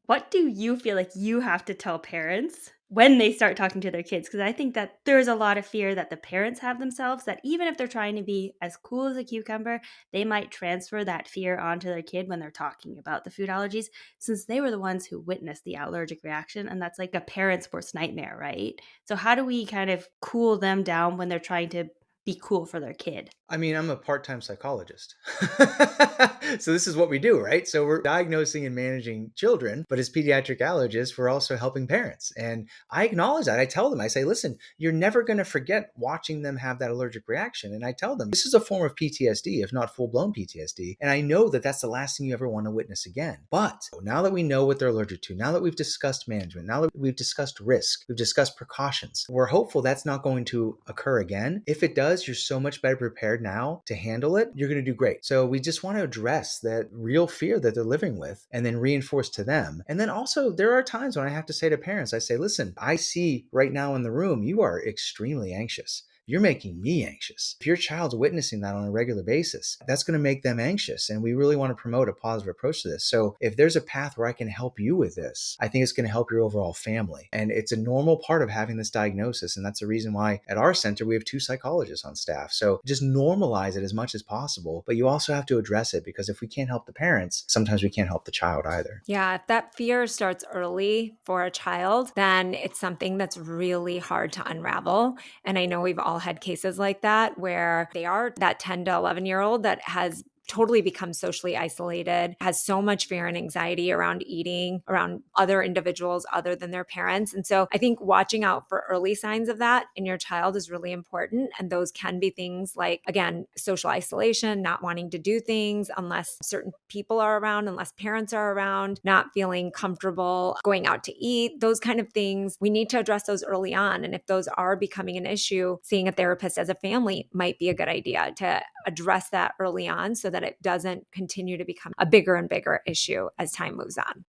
What do you feel like you have to tell parents when they start talking to their kids? Because I think that there's a lot of fear that the parents have themselves, that even if they're trying to be as cool as a cucumber, they might transfer that fear onto their kid when they're talking about the food allergies, since they were the ones who witnessed the allergic reaction. And that's like a parent's worst nightmare, right? So, how do we kind of cool them down when they're trying to be cool for their kid? I mean, I'm a part-time psychologist. So this is what we do, right? So we're diagnosing and managing children, but as pediatric allergists, we're also helping parents. And I acknowledge that. I tell them, I say, listen, you're never going to forget watching them have that allergic reaction. And I tell them, this is a form of PTSD, if not full-blown PTSD. And I know that that's the last thing you ever want to witness again. But now that we know what they're allergic to, now that we've discussed management, now that we've discussed risk, we've discussed precautions, we're hopeful that's not going to occur again. If it does, you're so much better prepared now to handle it. You're going to do great. So we just want to address that real fear that they're living with and then reinforce to them. And then also there are times when I have to say to parents, I say, listen, I see right now in the room, you are extremely anxious. You're making me anxious. If your child's witnessing that on a regular basis, that's going to make them anxious. And we really want to promote a positive approach to this. So if there's a path where I can help you with this, I think it's going to help your overall family. And it's a normal part of having this diagnosis. And that's the reason why at our center, we have 2 psychologists on staff. So just normalize it as much as possible. But you also have to address it, because if we can't help the parents, sometimes we can't help the child either. Yeah, if that fear starts early for a child, then it's something that's really hard to unravel. And I know we've all had cases like that where they are that 10 to 11-year-old that has totally become socially isolated, has so much fear and anxiety around eating, around other individuals other than their parents. And so I think watching out for early signs of that in your child is really important. And those can be things like, again, social isolation, not wanting to do things unless certain people are around, unless parents are around, not feeling comfortable going out to eat, those kind of things. We need to address those early on. And if those are becoming an issue, seeing a therapist as a family might be a good idea to address that early on so that it doesn't continue to become a bigger and bigger issue as time moves on.